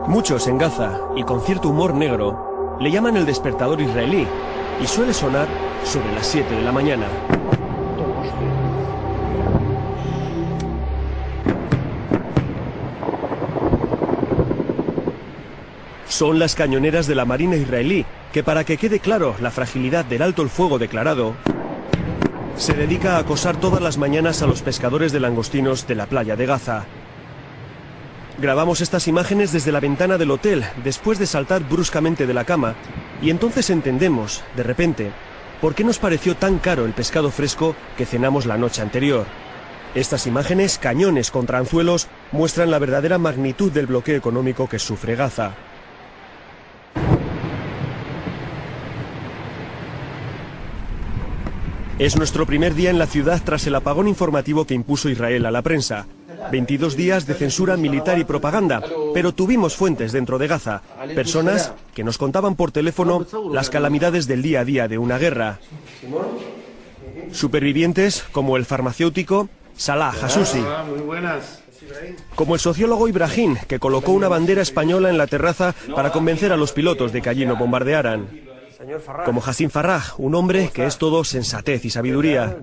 Muchos en Gaza, y con cierto humor negro, le llaman el despertador israelí, y suele sonar sobre las 7 de la mañana. Son las cañoneras de la Marina israelí, que para que quede claro la fragilidad del alto el fuego declarado, se dedica a acosar todas las mañanas a los pescadores de langostinos de la playa de Gaza. Grabamos estas imágenes desde la ventana del hotel, después de saltar bruscamente de la cama, y entonces entendemos, de repente, por qué nos pareció tan caro el pescado fresco que cenamos la noche anterior. Estas imágenes, cañones contra anzuelos, muestran la verdadera magnitud del bloqueo económico que sufre Gaza. Es nuestro primer día en la ciudad tras el apagón informativo que impuso Israel a la prensa. 22 días de censura militar y propaganda, pero tuvimos fuentes dentro de Gaza, personas que nos contaban por teléfono las calamidades del día a día de una guerra. Supervivientes como el farmacéutico Salah Hassusi, como el sociólogo Ibrahim, que colocó una bandera española en la terraza para convencer a los pilotos de que allí no bombardearan. Como Hassim Farraj, un hombre que es todo sensatez y sabiduría.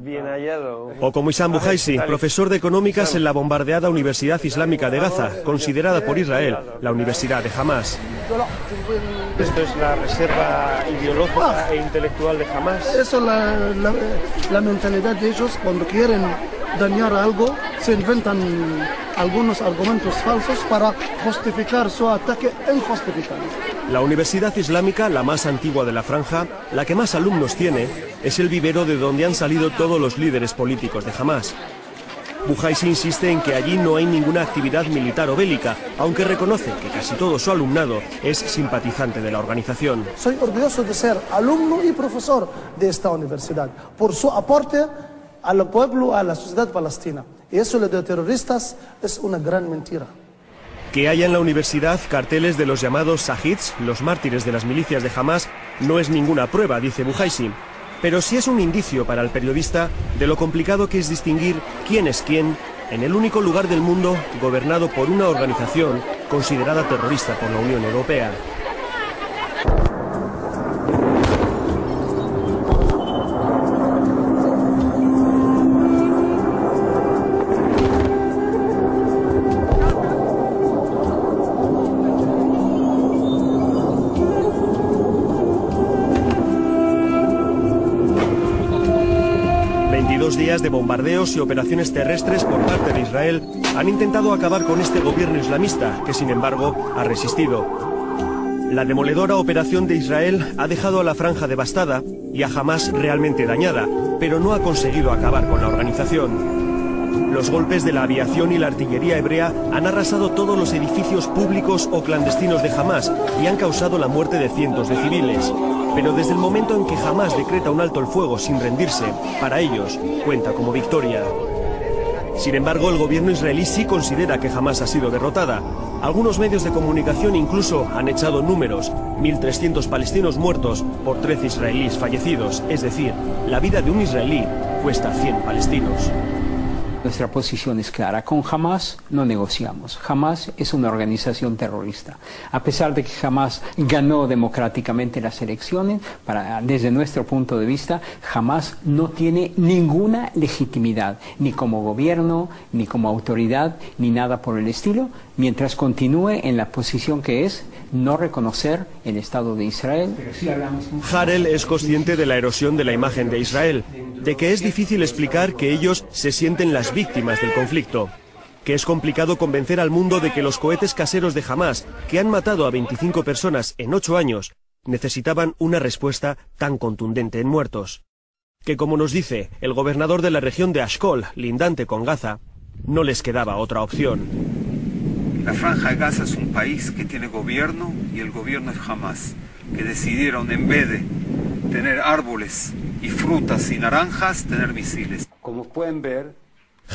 O como Issam Buhaisi, profesor de económicas en la bombardeada Universidad Islámica de Gaza, considerada por Israel la universidad de Hamás. ¿Esto es la reserva ideológica e intelectual de Hamás? Eso es la mentalidad de ellos. Cuando quieren dañar algo, se inventan algunos argumentos falsos para justificar su ataque injustificable. La Universidad Islámica, la más antigua de la franja, la que más alumnos tiene, es el vivero de donde han salido todos los líderes políticos de Hamás. Buhaisi insiste en que allí no hay ninguna actividad militar o bélica, aunque reconoce que casi todo su alumnado es simpatizante de la organización. Soy orgulloso de ser alumno y profesor de esta universidad, por su aporte al pueblo, a la sociedad palestina. Y eso de terroristas es una gran mentira. Que haya en la universidad carteles de los llamados Shahids, los mártires de las milicias de Hamás, no es ninguna prueba, dice Buhaisi, pero sí es un indicio para el periodista de lo complicado que es distinguir quién es quién en el único lugar del mundo gobernado por una organización considerada terrorista por la Unión Europea. Días de bombardeos y operaciones terrestres por parte de Israel han intentado acabar con este gobierno islamista, que sin embargo ha resistido. La demoledora operación de Israel ha dejado a la franja devastada y a Hamás realmente dañada, pero no ha conseguido acabar con la organización. Los golpes de la aviación y la artillería hebrea han arrasado todos los edificios públicos o clandestinos de Hamás y han causado la muerte de cientos de civiles. Pero desde el momento en que Hamás decreta un alto el fuego sin rendirse, para ellos cuenta como victoria. Sin embargo, el gobierno israelí sí considera que Hamás ha sido derrotada. Algunos medios de comunicación incluso han echado números: 1.300 palestinos muertos por 13 israelíes fallecidos. Es decir, la vida de un israelí cuesta 100 palestinos. Nuestra posición es clara. Con Hamás no negociamos. Hamás es una organización terrorista. A pesar de que Hamás ganó democráticamente las elecciones, desde nuestro punto de vista, Hamás no tiene ninguna legitimidad, ni como gobierno, ni como autoridad, ni nada por el estilo, mientras continúe en la posición que es no reconocer el Estado de Israel. Harel es consciente de la erosión de la imagen de Israel, de que es difícil explicar que ellos se sienten las víctimas del conflicto, que es complicado convencer al mundo de que los cohetes caseros de Hamás, que han matado a 25 personas en 8 años, necesitaban una respuesta tan contundente en muertos. Que, como nos dice el gobernador de la región de Ashkol, lindante con Gaza, no les quedaba otra opción. La Franja de Gaza es un país que tiene gobierno y el gobierno es Hamás, que decidieron en vez de tener árboles y frutas y naranjas, tener misiles. Como pueden ver,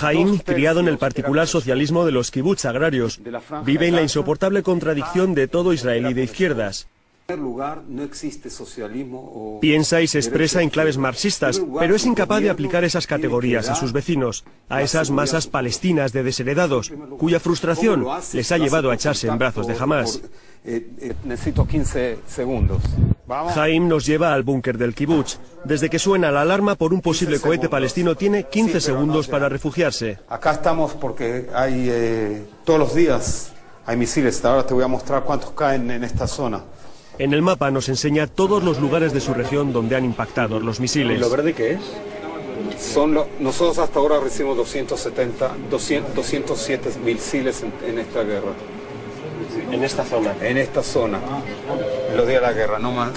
Haim, criado en el particular socialismo de los kibbutz agrarios, vive en la insoportable contradicción de todo israelí de izquierdas. No existe socialismo Piensa y se expresa en claves marxistas, pero es incapaz de aplicar esas categorías a sus vecinos, a esas masas palestinas de desheredados, cuya frustración les ha llevado a echarse en brazos de Hamás. Necesito 15 segundos. Haim nos lleva al búnker del kibutz. Desde que suena la alarma por un posible cohete palestino tiene 15 segundos para refugiarse. Acá estamos porque hay todos los días hay misiles. Ahora te voy a mostrar cuántos caen en esta zona. En el mapa nos enseña todos los lugares de su región donde han impactado los misiles. ¿Y lo verde qué es? Nosotros hasta ahora recibimos 207 misiles en esta guerra. En esta zona. En esta zona. Los días de la guerra. No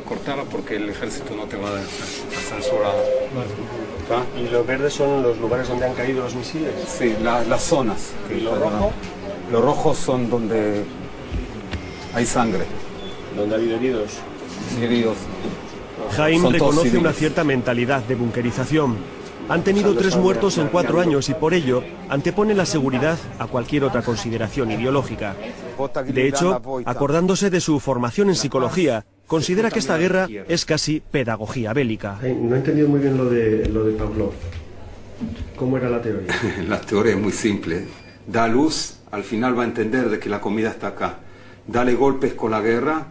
cortarla porque el ejército no te va a censurar. ¿Y los verdes son los lugares donde han caído los misiles? Sí, las zonas. ¿Y lo rojo? Los rojos son donde hay sangre. ¿Donde ha habido heridos? Haim reconoce una cierta mentalidad de bunkerización. Han tenido 3 muertos en 4 años y por ello antepone la seguridad a cualquier otra consideración ideológica. De hecho, acordándose de su formación en psicología, considera que esta guerra es casi pedagogía bélica. No he entendido muy bien lo de Pavlov. ¿Cómo era la teoría? La teoría es muy simple. Da luz, al final va a entender de que la comida está acá. Dale golpes con la guerra,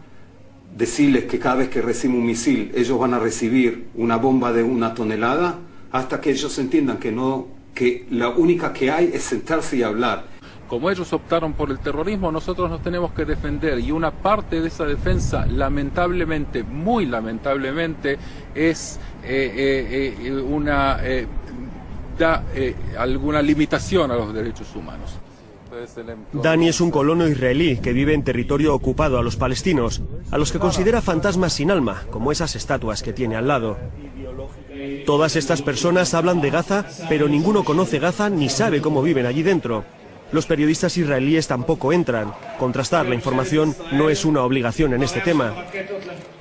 decirles que cada vez que reciben un misil ellos van a recibir una bomba de 1 tonelada, hasta que ellos entiendan que la única que hay es sentarse y hablar. Como ellos optaron por el terrorismo, nosotros nos tenemos que defender, y una parte de esa defensa, lamentablemente, muy lamentablemente, es alguna limitación a los derechos humanos. Dani es un colono israelí que vive en territorio ocupado a los palestinos, a los que considera fantasmas sin alma, como esas estatuas que tiene al lado. Todas estas personas hablan de Gaza, pero ninguno conoce Gaza ni sabe cómo viven allí dentro. Los periodistas israelíes tampoco entran. Contrastar la información no es una obligación en este tema.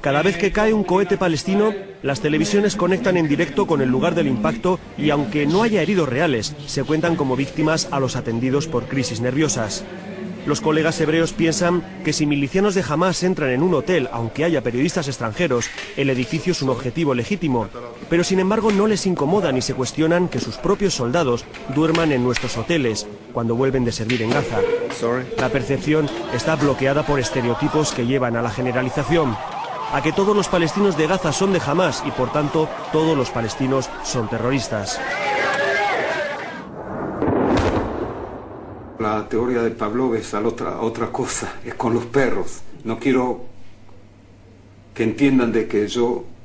Cada vez que cae un cohete palestino, las televisiones conectan en directo con el lugar del impacto y aunque no haya heridos reales, se cuentan como víctimas a los atendidos por crisis nerviosas. Los colegas hebreos piensan que si milicianos de Hamás entran en un hotel, aunque haya periodistas extranjeros, el edificio es un objetivo legítimo. Pero sin embargo no les incomoda ni se cuestionan que sus propios soldados duerman en nuestros hoteles cuando vuelven de servir en Gaza. La percepción está bloqueada por estereotipos que llevan a la generalización, a que todos los palestinos de Gaza son de Hamás y por tanto todos los palestinos son terroristas. La teoría de Pavlov es otra cosa, es con los perros. No quiero que entiendan de que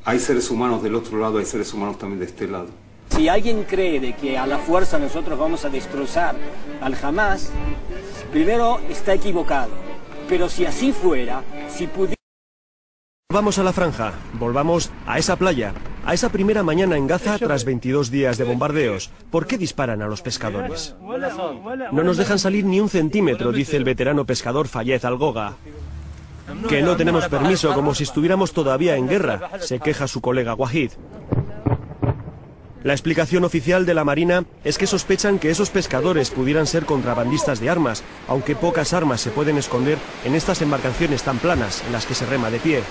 hay seres humanos del otro lado, hay seres humanos también de este lado. Si alguien cree de que a la fuerza nosotros vamos a destrozar al Hamás, primero está equivocado. Pero si así fuera, si pudiera... Volvamos a la franja, volvamos a esa playa, a esa primera mañana en Gaza tras 22 días de bombardeos. ¿Por qué disparan a los pescadores? No nos dejan salir ni un centímetro, dice el veterano pescador Fayez Al-Goga. Que no tenemos permiso, como si estuviéramos todavía en guerra, se queja su colega Wahid. La explicación oficial de la Marina es que sospechan que esos pescadores pudieran ser contrabandistas de armas, aunque pocas armas se pueden esconder en estas embarcaciones tan planas en las que se rema de pie.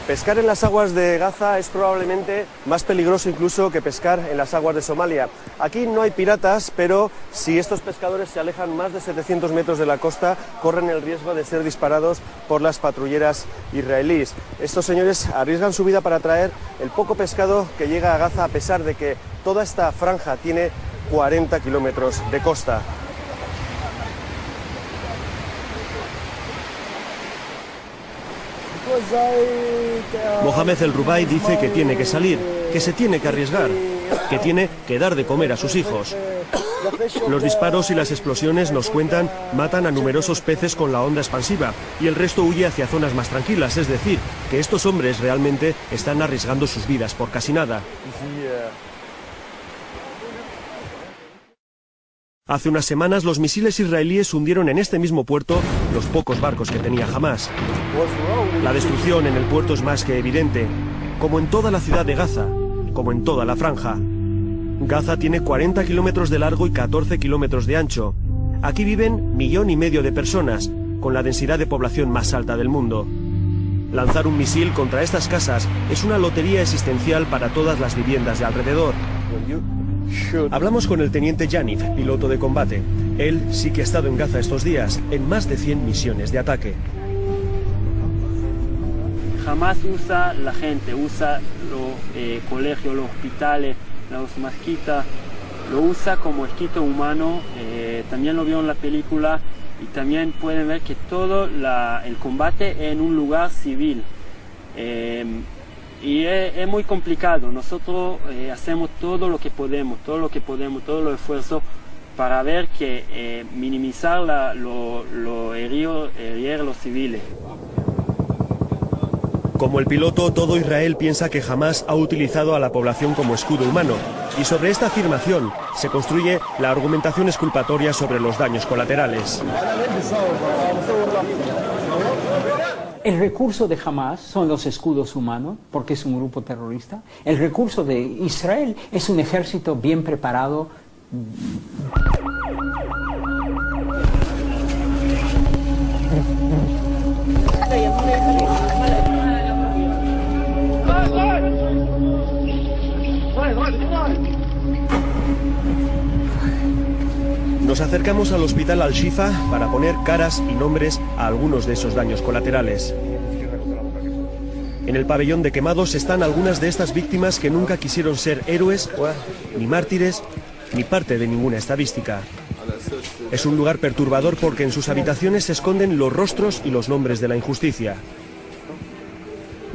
Pescar en las aguas de Gaza es probablemente más peligroso incluso que pescar en las aguas de Somalia. Aquí no hay piratas, pero si estos pescadores se alejan más de 700 metros de la costa, corren el riesgo de ser disparados por las patrulleras israelíes. Estos señores arriesgan su vida para traer el poco pescado que llega a Gaza, a pesar de que toda esta franja tiene 40 kilómetros de costa. Mohamed El Rubai dice que tiene que salir, que se tiene que arriesgar, que tiene que dar de comer a sus hijos. Los disparos y las explosiones, nos cuentan, matan a numerosos peces con la onda expansiva y el resto huye hacia zonas más tranquilas, es decir, que estos hombres realmente están arriesgando sus vidas por casi nada. Hace unas semanas los misiles israelíes hundieron en este mismo puerto los pocos barcos que tenía Hamás. La destrucción en el puerto es más que evidente, como en toda la ciudad de Gaza, como en toda la franja. Gaza tiene 40 kilómetros de largo y 14 kilómetros de ancho. Aquí viven 1,5 millones de personas, con la densidad de población más alta del mundo. Lanzar un misil contra estas casas es una lotería existencial para todas las viviendas de alrededor. Hablamos con el teniente Yanif, piloto de combate. Él sí que ha estado en Gaza estos días, en más de 100 misiones de ataque. Jamás usa la gente, usa los colegios, los hospitales, las mezquitas, lo usa como esquito humano. También lo vio en la película y también pueden ver que todo el combate en un lugar civil. Y es muy complicado. Nosotros hacemos todo lo que podemos, todos los esfuerzos para ver que minimizar los heridos, los civiles. Como el piloto, todo Israel piensa que Hamás ha utilizado a la población como escudo humano, y sobre esta afirmación se construye la argumentación exculpatoria sobre los daños colaterales. El recurso de Hamás son los escudos humanos, porque es un grupo terrorista. El recurso de Israel es un ejército bien preparado. Nos acercamos al hospital Al-Shifa para poner caras y nombres a algunos de esos daños colaterales. En el pabellón de quemados están algunas de estas víctimas que nunca quisieron ser héroes, ni mártires, ni parte de ninguna estadística. Es un lugar perturbador porque en sus habitaciones se esconden los rostros y los nombres de la injusticia.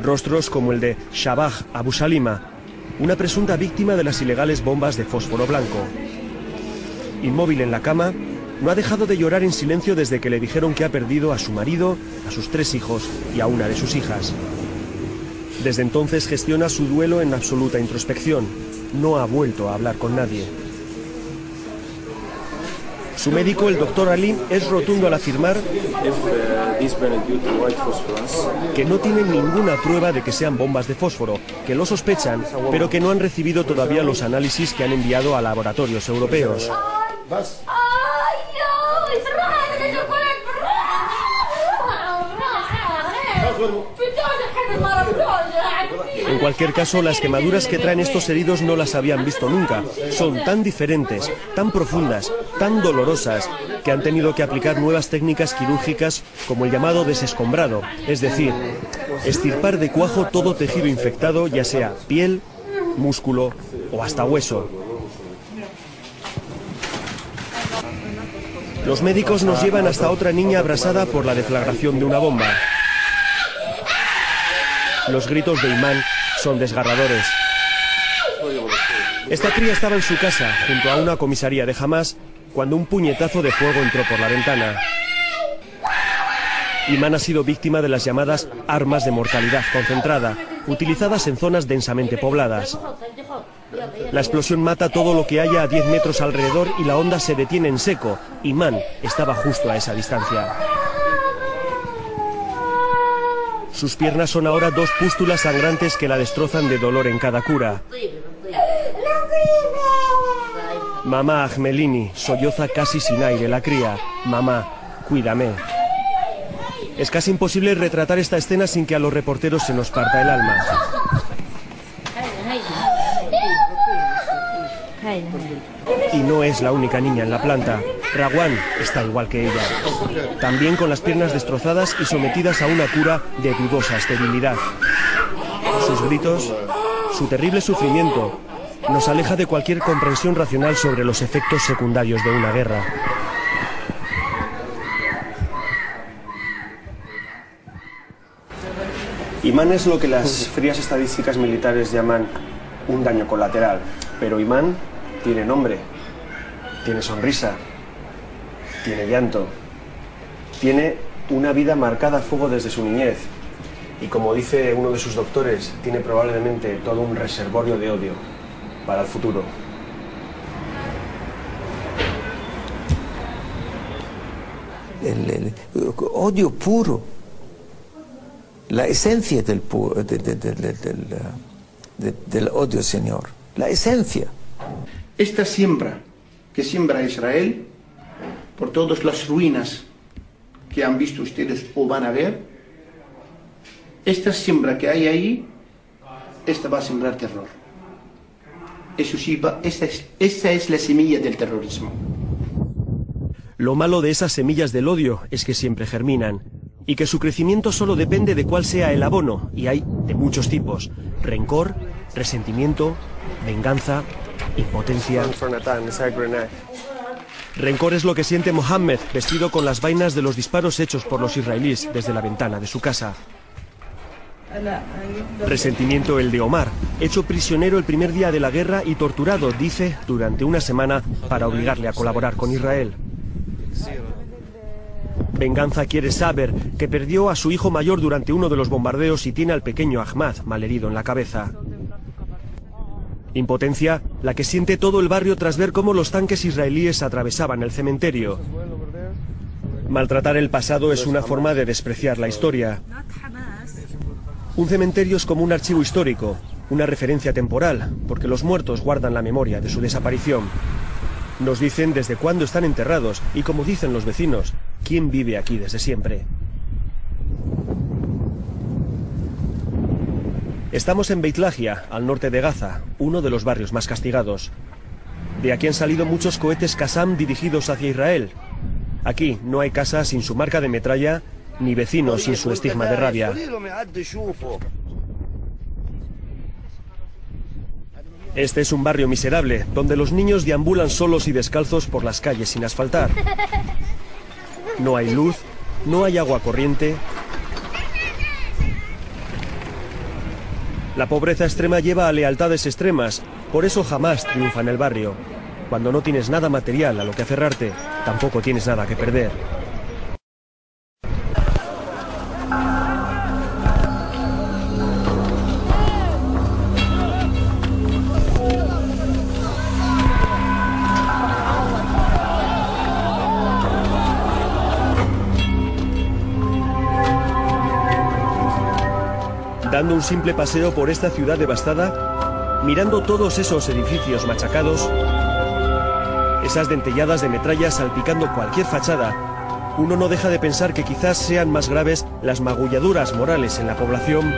Rostros como el de Shabah Abu Salima, una presunta víctima de las ilegales bombas de fósforo blanco. Inmóvil en la cama, no ha dejado de llorar en silencio desde que le dijeron que ha perdido a su marido, a sus 3 hijos y a una de sus hijas. Desde entonces gestiona su duelo en absoluta introspección. No ha vuelto a hablar con nadie. Su médico, el doctor Ali, es rotundo al afirmar que no tienen ninguna prueba de que sean bombas de fósforo, que lo sospechan, pero que no han recibido todavía los análisis que han enviado a laboratorios europeos. En cualquier caso, las quemaduras que traen estos heridos no las habían visto nunca. Son tan diferentes, tan profundas, tan dolorosas, que han tenido que aplicar nuevas técnicas quirúrgicas como el llamado desescombrado, es decir, extirpar de cuajo todo tejido infectado, ya sea piel, músculo o hasta hueso. Los médicos nos llevan hasta otra niña abrasada por la deflagración de una bomba. Los gritos de Imán son desgarradores. Esta cría estaba en su casa, junto a una comisaría de Hamás, cuando un puñetazo de fuego entró por la ventana. Imán ha sido víctima de las llamadas armas de mortalidad concentrada, utilizadas en zonas densamente pobladas. La explosión mata todo lo que haya a 10 metros alrededor y la onda se detiene en seco. Imán estaba justo a esa distancia. Sus piernas son ahora 2 pústulas sangrantes que la destrozan de dolor en cada cura. Mamá Ahmelini solloza casi sin aire la cría. Mamá, cuídame. Es casi imposible retratar esta escena sin que a los reporteros se nos parta el alma. Y no es la única niña en la planta. Rawan está igual que ella. También con las piernas destrozadas y sometidas a una cura de dudosa esterilidad. Sus gritos, su terrible sufrimiento, nos aleja de cualquier comprensión racional sobre los efectos secundarios de una guerra. Imán es lo que las frías estadísticas militares llaman un daño colateral. Pero Imán tiene nombre, tiene sonrisa, tiene llanto, tiene una vida marcada a fuego desde su niñez. Y como dice uno de sus doctores, tiene probablemente todo un reservorio de odio para el futuro. El odio puro, la esencia del odio, Señor, la esencia. Esta siembra que siembra Israel por todas las ruinas que han visto ustedes o van a ver, esta siembra que hay ahí, esta va a sembrar terror. Eso sí, esa es la semilla del terrorismo. Lo malo de esas semillas del odio es que siempre germinan, y que su crecimiento solo depende de cuál sea el abono, y hay de muchos tipos: rencor, resentimiento, venganza, impotencia. Rencor es lo que siente Mohammed, vestido con las vainas de los disparos hechos por los israelíes desde la ventana de su casa. Resentimiento el de Omar, hecho prisionero el primer día de la guerra y torturado, dice, durante una semana para obligarle a colaborar con Israel. Venganza quiere Saber, que perdió a su hijo mayor durante uno de los bombardeos y tiene al pequeño Ahmad malherido en la cabeza. Impotencia, la que siente todo el barrio tras ver cómo los tanques israelíes atravesaban el cementerio. Maltratar el pasado es una forma de despreciar la historia. Un cementerio es como un archivo histórico, una referencia temporal, porque los muertos guardan la memoria de su desaparición. Nos dicen desde cuándo están enterrados y, como dicen los vecinos, quién vive aquí desde siempre. Estamos en Beit Lahia, al norte de Gaza, uno de los barrios más castigados. De aquí han salido muchos cohetes Qassam dirigidos hacia Israel. Aquí no hay casa sin su marca de metralla, ni vecinos sin su estigma de rabia. Este es un barrio miserable, donde los niños deambulan solos y descalzos por las calles sin asfaltar. No hay luz, no hay agua corriente. La pobreza extrema lleva a lealtades extremas, por eso jamás triunfa en el barrio. Cuando no tienes nada material a lo que aferrarte, tampoco tienes nada que perder. Dando un simple paseo por esta ciudad devastada, mirando todos esos edificios machacados, esas dentelladas de metralla salpicando cualquier fachada, uno no deja de pensar que quizás sean más graves las magulladuras morales en la población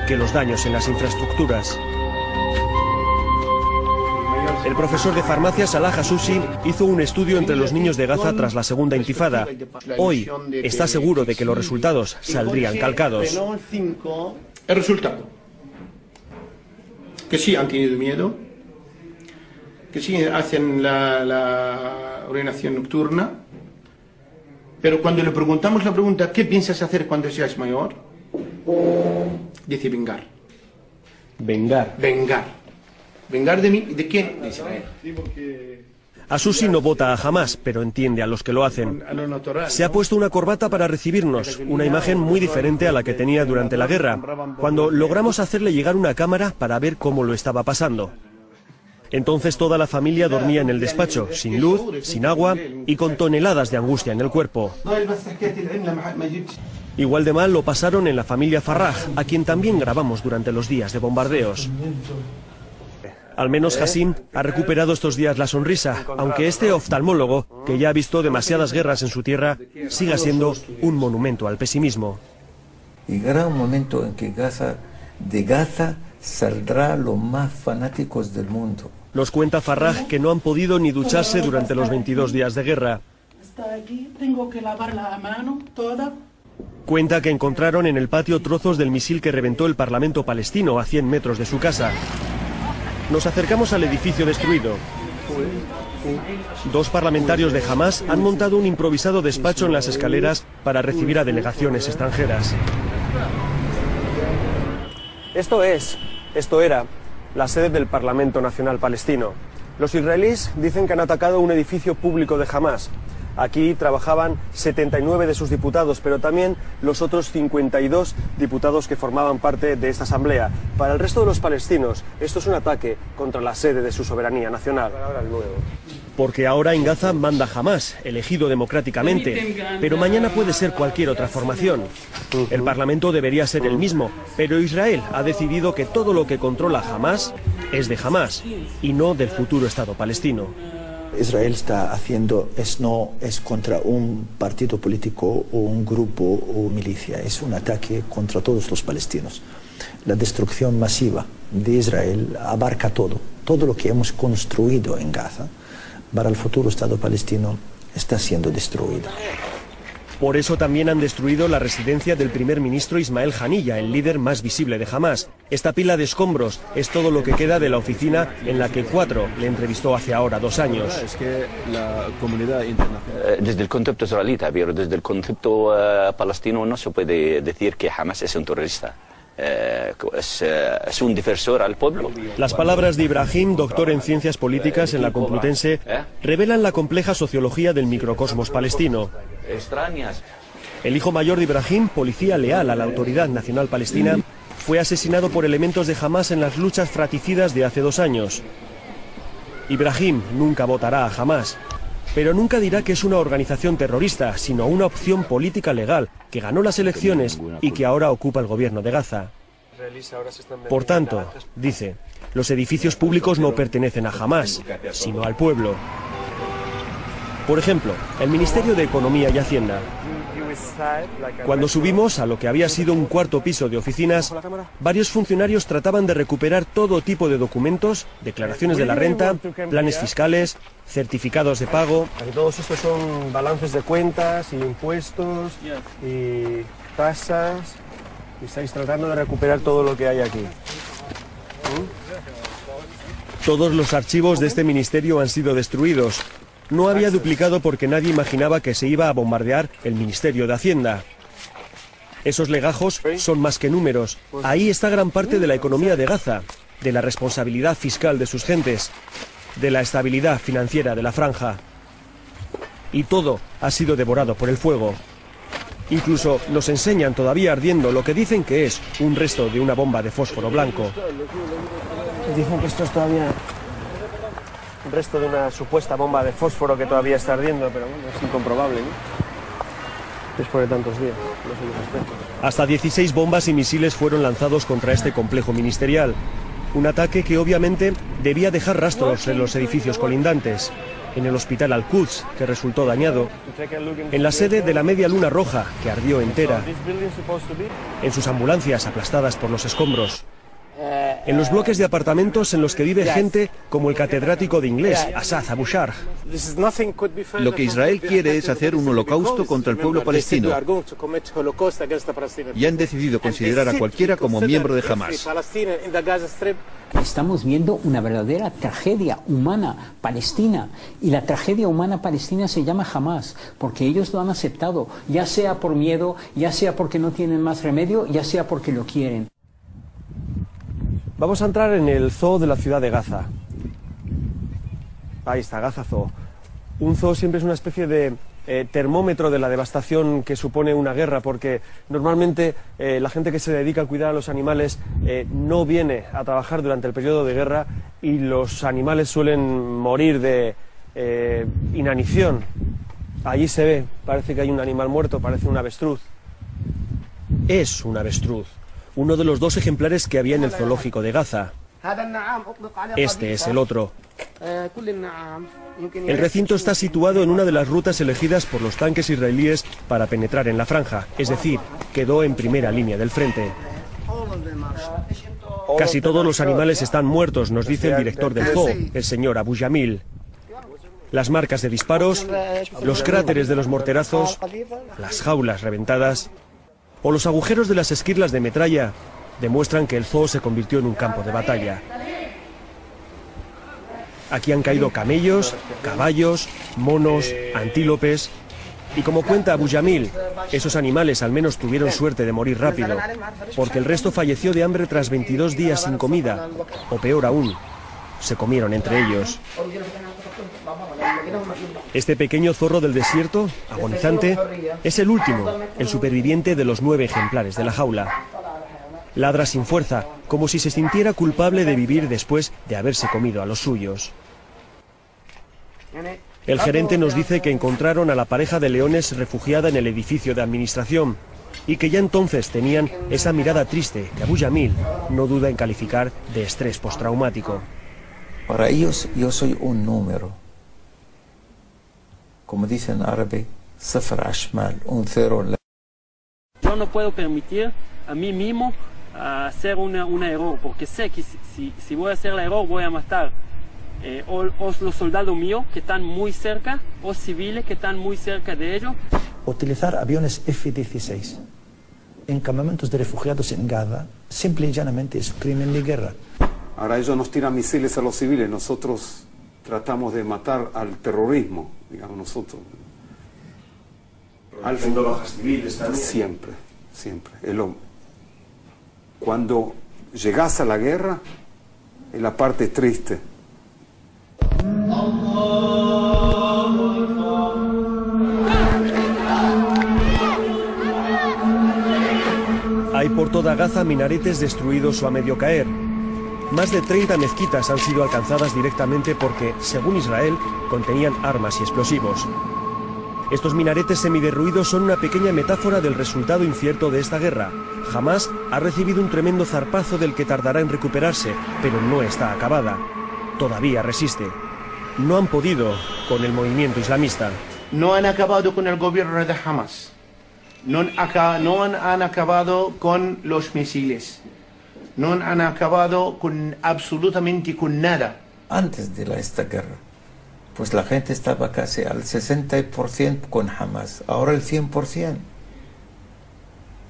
que los daños en las infraestructuras. El profesor de farmacia Salah Hassusi hizo un estudio entre los niños de Gaza tras la segunda intifada. Hoy está seguro de que los resultados saldrían calcados. El resultado, que sí han tenido miedo, que sí hacen la orinación nocturna, pero cuando le preguntamos la pregunta, ¿qué piensas hacer cuando seas mayor? Dice vengar. Vengar. Vengar. ¿Vengar de mí? ¿De quién? De Israel. Hassusi no vota a Hamas, pero entiende a los que lo hacen. Se ha puesto una corbata para recibirnos, una imagen muy diferente a la que tenía durante la guerra, cuando logramos hacerle llegar una cámara para ver cómo lo estaba pasando. Entonces toda la familia dormía en el despacho, sin luz, sin agua y con toneladas de angustia en el cuerpo. Igual de mal lo pasaron en la familia Farraj, a quien también grabamos durante los días de bombardeos. Al menos Hassim ha recuperado estos días la sonrisa, aunque este oftalmólogo, que ya ha visto demasiadas guerras en su tierra, siga siendo un monumento al pesimismo. Llegará un momento en que de Gaza saldrá los más fanáticos del mundo. Nos cuenta Farraj que no han podido ni ducharse durante los 22 días de guerra. Hasta aquí tengo que lavar la mano toda. Cuenta que encontraron en el patio trozos del misil que reventó el Parlamento palestino a 100 metros de su casa. Nos acercamos al edificio destruido. Dos parlamentarios de Hamas han montado un improvisado despacho en las escaleras para recibir a delegaciones extranjeras. Esto era la sede del Parlamento Nacional Palestino. Los israelíes dicen que han atacado un edificio público de Hamas. Aquí trabajaban 79 de sus diputados, pero también los otros 52 diputados que formaban parte de esta asamblea. Para el resto de los palestinos, esto es un ataque contra la sede de su soberanía nacional. Porque ahora en Gaza manda Hamas, elegido democráticamente, pero mañana puede ser cualquier otra formación. El Parlamento debería ser el mismo, pero Israel ha decidido que todo lo que controla Hamas es de Hamas y no del futuro Estado palestino. Israel está haciendo no es contra un partido político o un grupo o milicia, es un ataque contra todos los palestinos. La destrucción masiva de Israel abarca todo lo que hemos construido en Gaza para el futuro Estado palestino está siendo destruido. Por eso también han destruido la residencia del primer ministro Ismael Haniyeh, el líder más visible de Hamás. Esta pila de escombros es todo lo que queda de la oficina en la que Cuatro le entrevistó hace ahora 2 años. Es que la comunidad internacional... Desde el concepto israelita, pero desde el concepto palestino no se puede decir que Hamás es un terrorista. Es un defensor al pueblo. Las palabras de Ibrahim, doctor en ciencias políticas en la Complutense, revelan la compleja sociología del microcosmos palestino. El hijo mayor de Ibrahim, policía leal a la Autoridad Nacional Palestina, fue asesinado por elementos de Hamás en las luchas fratricidas de hace 2 años. Ibrahim nunca votará a Hamás, pero nunca dirá que es una organización terrorista, sino una opción política legal que ganó las elecciones y que ahora ocupa el gobierno de Gaza. Por tanto, dice, los edificios públicos no pertenecen a Hamás, sino al pueblo. Por ejemplo, el Ministerio de Economía y Hacienda. Cuando subimos a lo que había sido un 4º piso de oficinas, varios funcionarios trataban de recuperar todo tipo de documentos, declaraciones de la renta, planes fiscales, certificados de pago. Todos estos son balances de cuentas y impuestos y tasas. Y estáis tratando de recuperar todo lo que hay aquí. Todos los archivos de este ministerio han sido destruidos. No había duplicado porque nadie imaginaba que se iba a bombardear el Ministerio de Hacienda. Esos legajos son más que números. Ahí está gran parte de la economía de Gaza, de la responsabilidad fiscal de sus gentes, de la estabilidad financiera de la franja. Y todo ha sido devorado por el fuego. Incluso nos enseñan todavía ardiendo lo que dicen que es un resto de una bomba de fósforo blanco. Dicen que esto es todavía un resto de una supuesta bomba de fósforo que todavía está ardiendo, pero bueno, es incomprobable, ¿no? Después de tantos días, no sé qué aspecto. Hasta 16 bombas y misiles fueron lanzados contra este complejo ministerial. Un ataque que obviamente debía dejar rastros en los edificios colindantes. En el hospital Al-Quds, que resultó dañado. En la sede de la Media Luna Roja, que ardió entera. En sus ambulancias aplastadas por los escombros. En los bloques de apartamentos en los que vive gente como el catedrático de inglés, Asad Abu Sharh. Lo que Israel quiere es hacer un holocausto contra el pueblo palestino. Y han decidido considerar a cualquiera como miembro de Hamás. Estamos viendo una verdadera tragedia humana palestina, y la tragedia humana palestina se llama Hamás, porque ellos lo han aceptado, ya sea por miedo, ya sea porque no tienen más remedio, ya sea porque lo quieren. Vamos a entrar en el zoo de la ciudad de Gaza. Ahí está, Gaza Zoo. Un zoo siempre es una especie de termómetro de la devastación que supone una guerra, porque normalmente la gente que se dedica a cuidar a los animales no viene a trabajar durante el periodo de guerra y los animales suelen morir de inanición. Allí se ve, parece que hay un animal muerto, parece un avestruz. Es un avestruz. Uno de los 2 ejemplares que había en el zoológico de Gaza. Este es el otro. El recinto está situado en una de las rutas elegidas por los tanques israelíes para penetrar en la franja, es decir, quedó en primera línea del frente. Casi todos los animales están muertos, nos dice el director del zoo, el señor Abu Jamil. Las marcas de disparos, los cráteres de los morterazos, las jaulas reventadas o los agujeros de las esquirlas de metralla demuestran que el zoo se convirtió en un campo de batalla. Aquí han caído camellos, caballos, monos, antílopes. Y como cuenta Abu Jamil, esos animales al menos tuvieron suerte de morir rápido, porque el resto falleció de hambre tras 22 días sin comida, o peor aún, se comieron entre ellos. Este pequeño zorro del desierto, agonizante, es el último, el superviviente de los 9 ejemplares de la jaula. Ladra sin fuerza, como si se sintiera culpable de vivir después de haberse comido a los suyos. El gerente nos dice que encontraron a la pareja de leones refugiada en el edificio de administración y que ya entonces tenían esa mirada triste que Abu Jamil no duda en calificar de estrés postraumático. Para ellos yo soy un número. como dicen en árabe, safar ashmal, un cero. Yo no puedo permitir a mí mismo hacer un error, porque sé que si voy a hacer el error voy a matar o los soldados míos que están muy cerca, o civiles que están muy cerca de ellos. Utilizar aviones F-16 en campamentos de refugiados en Gaza simple y llanamente es un crimen de guerra. Ahora ellos nos tiran misiles a los civiles, nosotros tratamos de matar al terrorismo, digamos nosotros. Haciendo bajas civiles también. Siempre, siempre. Cuando llegas a la guerra, es la parte triste. Hay por toda Gaza minaretes destruidos o a medio caer. Más de 30 mezquitas han sido alcanzadas directamente porque, según Israel, contenían armas y explosivos. Estos minaretes semiderruidos son una pequeña metáfora del resultado incierto de esta guerra. Hamás ha recibido un tremendo zarpazo del que tardará en recuperarse, pero no está acabada. Todavía resiste. No han podido con el movimiento islamista. No han acabado con el gobierno de Hamás. No han acabado con los misiles. No han acabado con absolutamente con nada. Antes de esta guerra, pues la gente estaba casi al 60% con Hamás, ahora el 100%.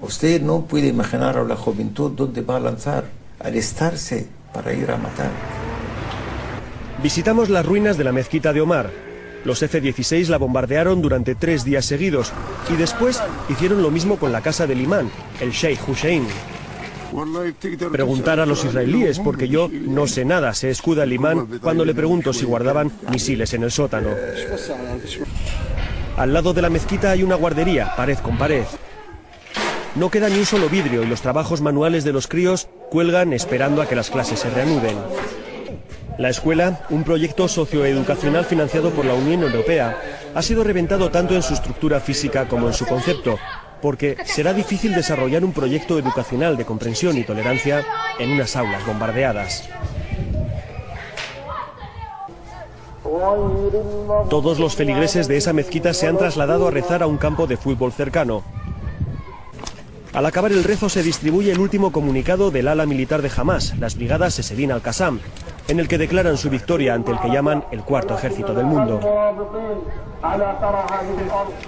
Usted no puede imaginar a la juventud dónde va a lanzar, alistarse para ir a matar. Visitamos las ruinas de la mezquita de Omar. Los F-16 la bombardearon durante 3 días seguidos y después hicieron lo mismo con la casa del imán, el Sheikh Hussein. Preguntar a los israelíes, porque yo no sé nada, se escuda el imán cuando le pregunto si guardaban misiles en el sótano. Al lado de la mezquita hay una guardería, pared con pared. No queda ni un solo vidrio y los trabajos manuales de los críos cuelgan esperando a que las clases se reanuden. La escuela, un proyecto socioeducacional financiado por la Unión Europea, ha sido reventado tanto en su estructura física como en su concepto, porque será difícil desarrollar un proyecto educacional de comprensión y tolerancia en unas aulas bombardeadas. Todos los feligreses de esa mezquita se han trasladado a rezar a un campo de fútbol cercano. Al acabar el rezo se distribuye el último comunicado del ala militar de Hamás, las brigadas Sesedin al-Qassam, en el que declaran su victoria ante el que llaman el cuarto ejército del mundo.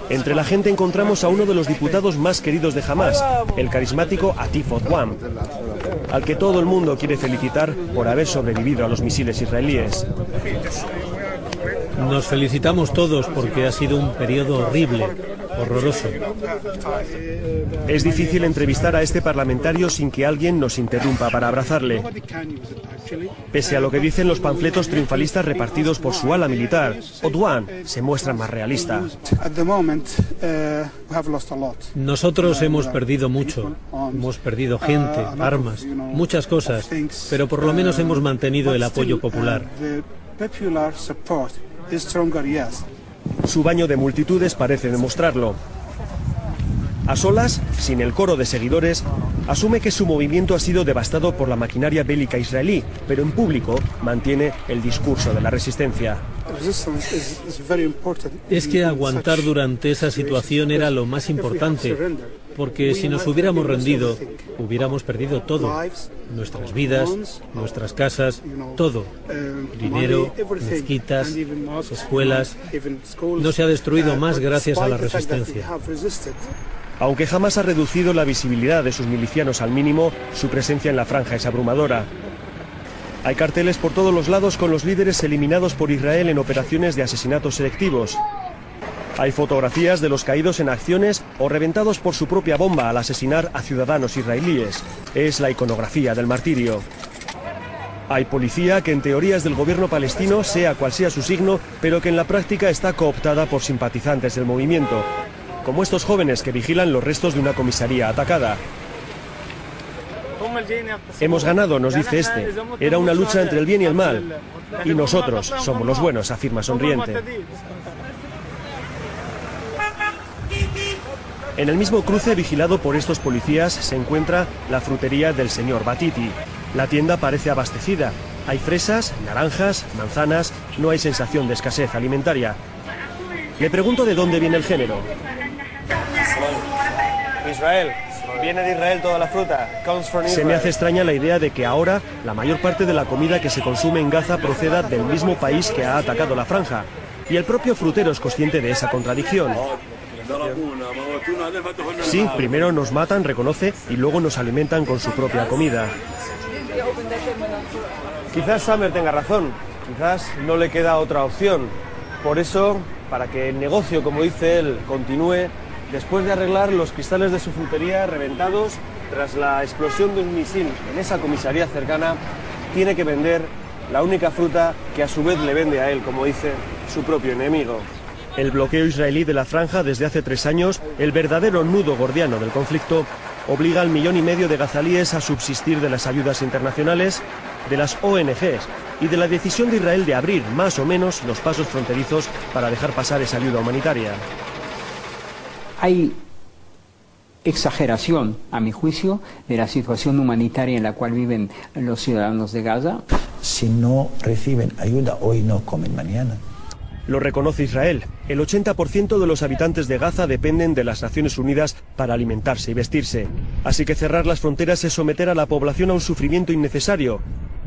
Entre la gente encontramos a uno de los diputados más queridos de Hamás, el carismático Atif Odwan, al que todo el mundo quiere felicitar por haber sobrevivido a los misiles israelíes. Nos felicitamos todos porque ha sido un periodo horrible, horroroso. Es difícil entrevistar a este parlamentario sin que alguien nos interrumpa para abrazarle. Pese a lo que dicen los panfletos triunfalistas repartidos por su ala militar, Odwan se muestra más realista. Nosotros hemos perdido mucho. Hemos perdido gente, armas, muchas cosas, pero por lo menos hemos mantenido el apoyo popular. Su baño de multitudes parece demostrarlo. A solas, sin el coro de seguidores, asume que su movimiento ha sido devastado por la maquinaria bélica israelí, pero en público mantiene el discurso de la resistencia. Es que aguantar durante esa situación era lo más importante, porque si nos hubiéramos rendido, hubiéramos perdido todo. Nuestras vidas, nuestras casas, todo. Dinero, mezquitas, escuelas. No se ha destruido más gracias a la resistencia. Aunque jamás ha reducido la visibilidad de sus milicianos al mínimo, su presencia en la franja es abrumadora. Hay carteles por todos los lados con los líderes eliminados por Israel en operaciones de asesinatos selectivos. Hay fotografías de los caídos en acciones o reventados por su propia bomba al asesinar a ciudadanos israelíes. Es la iconografía del martirio. Hay policía que en teoría es del gobierno palestino, sea cual sea su signo, pero que en la práctica está cooptada por simpatizantes del movimiento, como estos jóvenes que vigilan los restos de una comisaría atacada. Hemos ganado, nos dice este. Era una lucha entre el bien y el mal. Y nosotros somos los buenos, afirma sonriente. En el mismo cruce vigilado por estos policías se encuentra la frutería del señor Batiti. La tienda parece abastecida. Hay fresas, naranjas, manzanas, no hay sensación de escasez alimentaria. Le pregunto de dónde viene el género. Israel. Viene de Israel toda la fruta. Se me hace extraña la idea de que ahora la mayor parte de la comida que se consume en Gaza proceda del mismo país que ha atacado la franja. Y el propio frutero es consciente de esa contradicción. Sí, primero nos matan, reconoce, y luego nos alimentan con su propia comida. Quizás Samer tenga razón. Quizás no le queda otra opción. Por eso, para que el negocio, como dice él, continúe, después de arreglar los cristales de su frutería reventados tras la explosión de un misil en esa comisaría cercana, tiene que vender la única fruta que a su vez le vende a él, como dice, su propio enemigo. El bloqueo israelí de la franja desde hace 3 años, el verdadero nudo gordiano del conflicto, obliga al 1,5 millones de gazalíes a subsistir de las ayudas internacionales, de las ONGs y de la decisión de Israel de abrir más o menos los pasos fronterizos para dejar pasar esa ayuda humanitaria. Hay exageración, a mi juicio, de la situación humanitaria en la cual viven los ciudadanos de Gaza. Si no reciben ayuda hoy, no comen mañana. Lo reconoce Israel. El 80% de los habitantes de Gaza dependen de las Naciones Unidas para alimentarse y vestirse. Así que cerrar las fronteras es someter a la población a un sufrimiento innecesario,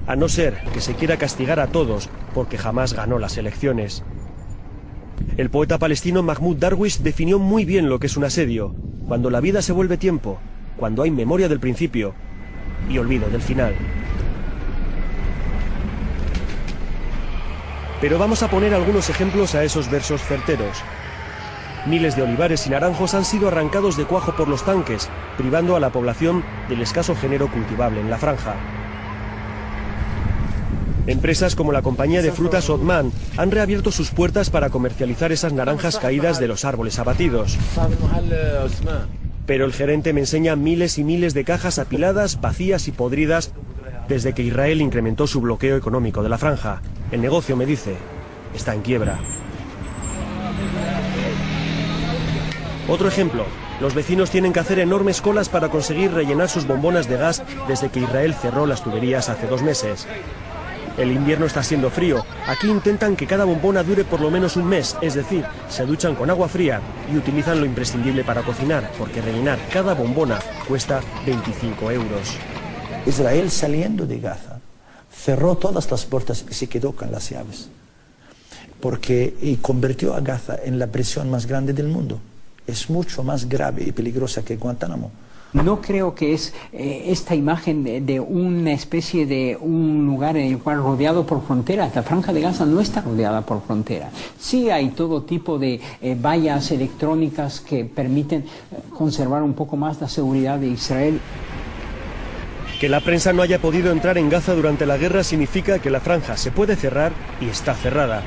a no ser que se quiera castigar a todos porque jamás ganó las elecciones. El poeta palestino Mahmoud Darwish definió muy bien lo que es un asedio, cuando la vida se vuelve tiempo, cuando hay memoria del principio y olvido del final. Pero vamos a poner algunos ejemplos a esos versos certeros. Miles de olivares y naranjos han sido arrancados de cuajo por los tanques, privando a la población del escaso género cultivable en la franja. Empresas como la compañía de frutas Otman han reabierto sus puertas para comercializar esas naranjas caídas de los árboles abatidos. Pero el gerente me enseña miles y miles de cajas apiladas, vacías y podridas desde que Israel incrementó su bloqueo económico de la franja. El negocio, me dice, está en quiebra. Otro ejemplo, los vecinos tienen que hacer enormes colas para conseguir rellenar sus bombonas de gas desde que Israel cerró las tuberías hace 2 meses. El invierno está siendo frío. Aquí intentan que cada bombona dure por lo menos un mes, es decir, se duchan con agua fría y utilizan lo imprescindible para cocinar, porque rellenar cada bombona cuesta 25 euros. Israel, saliendo de Gaza, cerró todas las puertas y se quedó con las llaves, y convirtió a Gaza en la prisión más grande del mundo. Es mucho más grave y peligrosa que Guantánamo. No creo que es esta imagen de una especie de un lugar en el cual rodeado por fronteras. La franja de Gaza no está rodeada por fronteras. Sí hay todo tipo de vallas electrónicas que permiten conservar un poco más la seguridad de Israel. Que la prensa no haya podido entrar en Gaza durante la guerra significa que la franja se puede cerrar y está cerrada.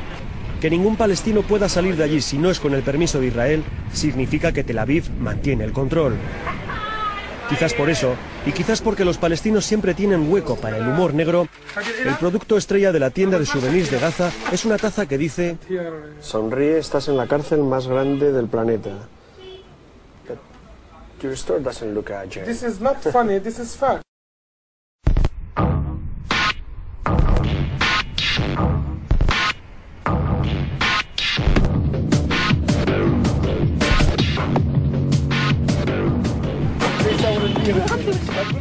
Que ningún palestino pueda salir de allí si no es con el permiso de Israel significa que Tel Aviv mantiene el control. Quizás por eso, y quizás porque los palestinos siempre tienen hueco para el humor negro, el producto estrella de la tienda de souvenirs de Gaza es una taza que dice: sonríe, estás en la cárcel más grande del planeta. Your store doesn't look at you. This is not funny, this is fact.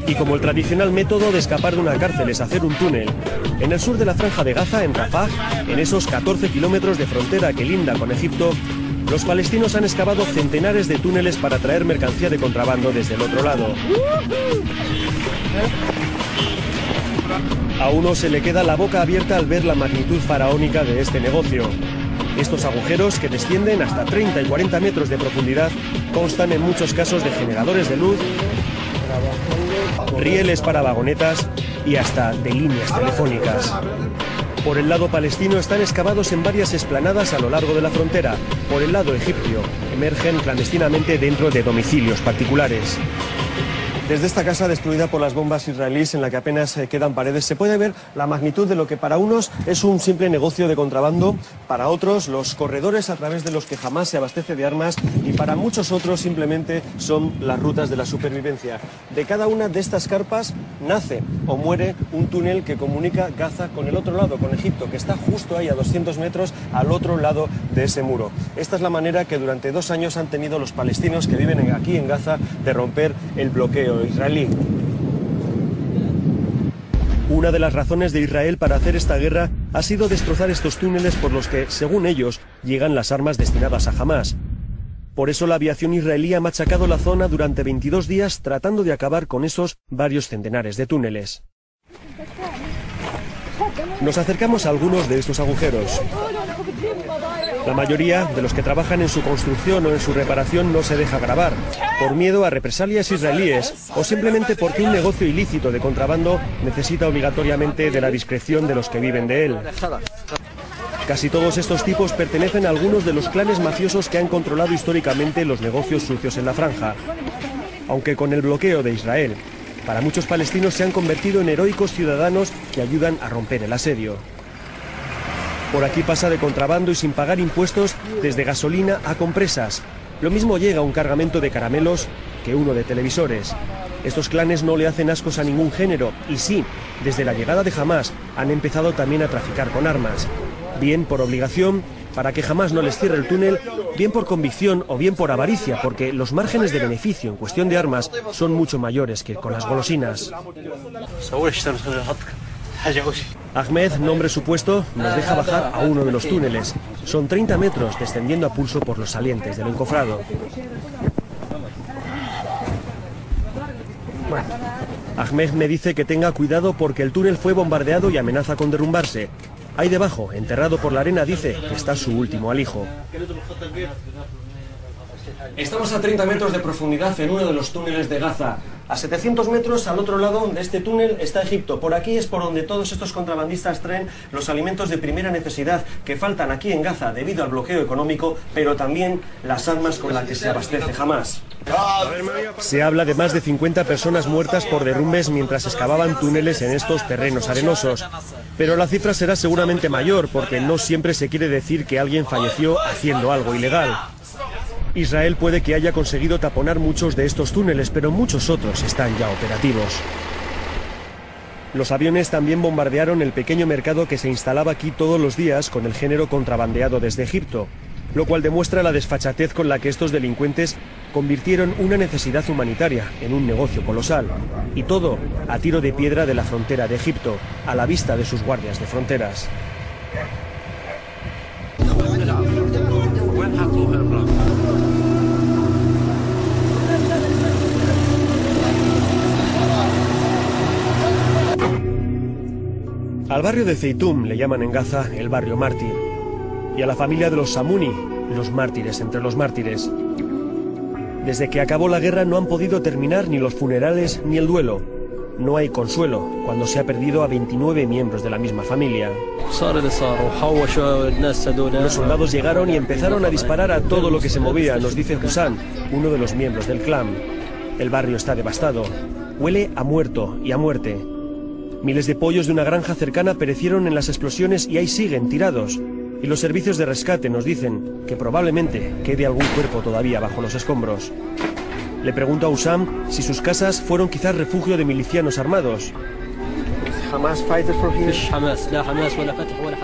Y como el tradicional método de escapar de una cárcel es hacer un túnel, en el sur de la franja de Gaza, en Rafah, en esos 14 kilómetros de frontera que linda con Egipto, los palestinos han excavado centenares de túneles para traer mercancía de contrabando desde el otro lado. A uno se le queda la boca abierta al ver la magnitud faraónica de este negocio. Estos agujeros, que descienden hasta 30 y 40 metros de profundidad, constan en muchos casos de generadores de luz, rieles para vagonetas y hasta de líneas telefónicas. Por el lado palestino están excavados en varias explanadas a lo largo de la frontera. Por el lado egipcio emergen clandestinamente dentro de domicilios particulares. Desde esta casa destruida por las bombas israelíes, en la que apenas quedan paredes, se puede ver la magnitud de lo que para unos es un simple negocio de contrabando, para otros los corredores a través de los que jamás se abastece de armas, y para muchos otros simplemente son las rutas de la supervivencia. De cada una de estas carpas nace o muere un túnel que comunica Gaza con el otro lado, con Egipto, que está justo ahí a 200 metros al otro lado de ese muro. Esta es la manera que durante 2 años han tenido los palestinos que viven aquí en Gaza de romper el bloqueo israelí. Una de las razones de Israel para hacer esta guerra ha sido destrozar estos túneles por los que, según ellos, llegan las armas destinadas a Hamás. Por eso la aviación israelí ha machacado la zona durante 22 días tratando de acabar con esos varios centenares de túneles. Nos acercamos a algunos de estos agujeros. La mayoría de los que trabajan en su construcción o en su reparación no se deja grabar, por miedo a represalias israelíes o simplemente porque un negocio ilícito de contrabando necesita obligatoriamente de la discreción de los que viven de él. Casi todos estos tipos pertenecen a algunos de los clanes mafiosos que han controlado históricamente los negocios sucios en la franja. Aunque con el bloqueo de Israel, para muchos palestinos se han convertido en heroicos ciudadanos que ayudan a romper el asedio. Por aquí pasa de contrabando y sin pagar impuestos desde gasolina a compresas. Lo mismo llega un cargamento de caramelos que uno de televisores. Estos clanes no le hacen ascos a ningún género y sí, desde la llegada de Hamás han empezado también a traficar con armas. Bien por obligación, para que Hamás no les cierre el túnel, bien por convicción o bien por avaricia, porque los márgenes de beneficio en cuestión de armas son mucho mayores que con las golosinas. Ahmed, nombre supuesto, nos deja bajar a uno de los túneles. Son 30 metros descendiendo a pulso por los salientes del encofrado. Ahmed me dice que tenga cuidado porque el túnel fue bombardeado y amenaza con derrumbarse. Ahí debajo, enterrado por la arena, dice que está su último alijo. Estamos a 30 metros de profundidad en uno de los túneles de Gaza. A 700 metros al otro lado de este túnel está Egipto. Por aquí es por donde todos estos contrabandistas traen los alimentos de primera necesidad que faltan aquí en Gaza debido al bloqueo económico, pero también las armas con las que se abastece Hamás. Se habla de más de 50 personas muertas por derrumbes mientras excavaban túneles en estos terrenos arenosos. Pero la cifra será seguramente mayor porque no siempre se quiere decir que alguien falleció haciendo algo ilegal. Israel puede que haya conseguido taponar muchos de estos túneles, pero muchos otros están ya operativos. Los aviones también bombardearon el pequeño mercado que se instalaba aquí todos los días con el género contrabandeado desde Egipto, lo cual demuestra la desfachatez con la que estos delincuentes convirtieron una necesidad humanitaria en un negocio colosal. Y todo a tiro de piedra de la frontera de Egipto, a la vista de sus guardias de fronteras. Al barrio de Zeitum le llaman en Gaza el barrio mártir, y a la familia de los Samuni, los mártires entre los mártires. Desde que acabó la guerra no han podido terminar ni los funerales ni el duelo. No hay consuelo cuando se ha perdido a 29 miembros de la misma familia. Los soldados llegaron y empezaron a disparar a todo lo que se movía, nos dice Hussan, uno de los miembros del clan. El barrio está devastado, huele a muerto y a muerte. Miles de pollos de una granja cercana perecieron en las explosiones y ahí siguen tirados. Y los servicios de rescate nos dicen que probablemente quede algún cuerpo todavía bajo los escombros. Le pregunto a Hussan si sus casas fueron quizás refugio de milicianos armados.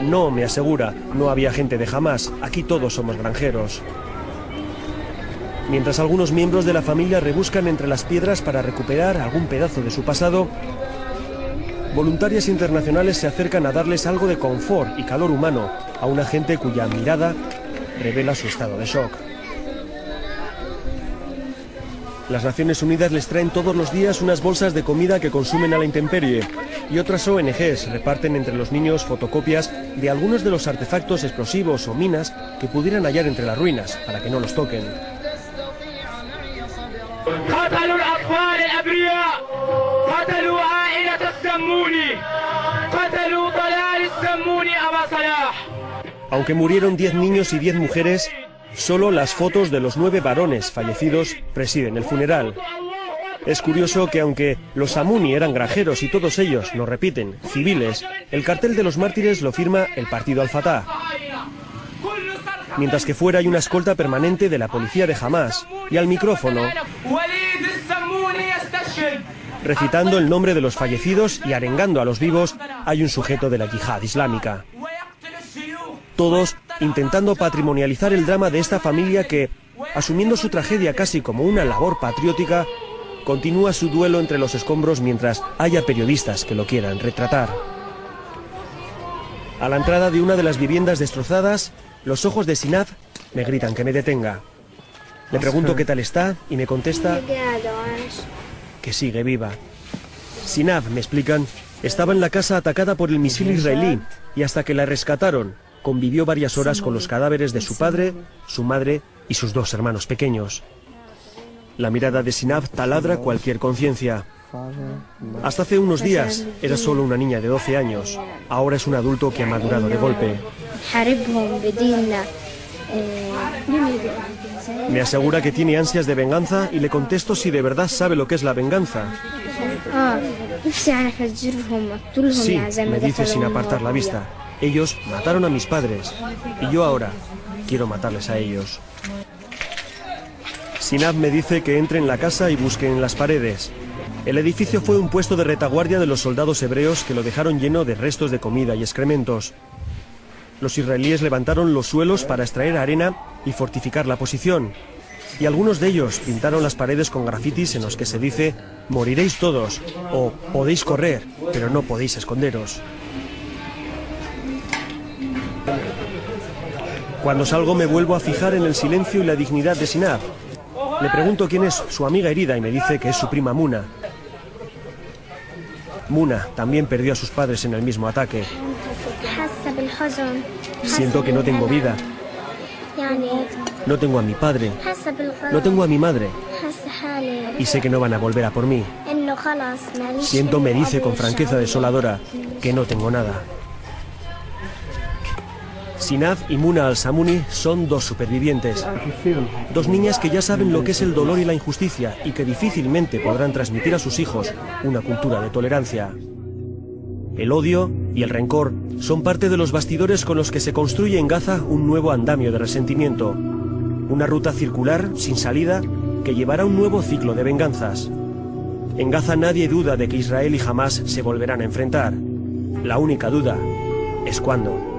No, me asegura, no había gente de Hamás, aquí todos somos granjeros. Mientras algunos miembros de la familia rebuscan entre las piedras para recuperar algún pedazo de su pasado, voluntarias internacionales se acercan a darles algo de confort y calor humano a una gente cuya mirada revela su estado de shock. Las Naciones Unidas les traen todos los días unas bolsas de comida que consumen a la intemperie y otras ONGs reparten entre los niños fotocopias de algunos de los artefactos explosivos o minas que pudieran hallar entre las ruinas para que no los toquen. Aunque murieron 10 niños y 10 mujeres, solo las fotos de los 9 varones fallecidos presiden el funeral. Es curioso que aunque los Samuni eran granjeros y todos ellos, nos repiten, civiles, el cartel de los mártires lo firma el partido Al-Fatah. Mientras que fuera hay una escolta permanente de la policía de Hamas y al micrófono, recitando el nombre de los fallecidos y arengando a los vivos, hay un sujeto de la yihad islámica. Todos intentando patrimonializar el drama de esta familia que, asumiendo su tragedia casi como una labor patriótica, continúa su duelo entre los escombros mientras haya periodistas que lo quieran retratar. A la entrada de una de las viviendas destrozadas, los ojos de Sinab me gritan que me detenga. Le pregunto qué tal está y me contesta que sigue viva. Sinab, me explican, estaba en la casa atacada por el misil israelí y hasta que la rescataron, convivió varias horas con los cadáveres de su padre, su madre y sus 2 hermanos pequeños. La mirada de Sinab taladra cualquier conciencia. Hasta hace unos días era solo una niña de 12 años. Ahora es un adulto que ha madurado de golpe. Me asegura que tiene ansias de venganza y le contesto si de verdad sabe lo que es la venganza. Sí, me dice sin apartar la vista. Ellos mataron a mis padres y yo ahora quiero matarles a ellos. Sinab me dice que entre en la casa y busque en las paredes. El edificio fue un puesto de retaguardia de los soldados hebreos que lo dejaron lleno de restos de comida y excrementos. Los israelíes levantaron los suelos para extraer arena y fortificar la posición. Y algunos de ellos pintaron las paredes con grafitis en los que se dice «Moriréis todos» o «Podéis correr, pero no podéis esconderos». Cuando salgo me vuelvo a fijar en el silencio y la dignidad de Sinab. Le pregunto quién es su amiga herida y me dice que es su prima Muna. Muna también perdió a sus padres en el mismo ataque. Siento que no tengo vida. No tengo a mi padre. No tengo a mi madre. Y sé que no van a volver a por mí. Siento, me dice con franqueza desoladora, que no tengo nada. Sinab y Muna al-Samuni son 2 supervivientes. 2 niñas que ya saben lo que es el dolor y la injusticia y que difícilmente podrán transmitir a sus hijos una cultura de tolerancia. El odio y el rencor son parte de los bastidores con los que se construye en Gaza un nuevo andamio de resentimiento. Una ruta circular, sin salida, que llevará a un nuevo ciclo de venganzas. En Gaza nadie duda de que Israel y Hamas se volverán a enfrentar. La única duda es cuándo.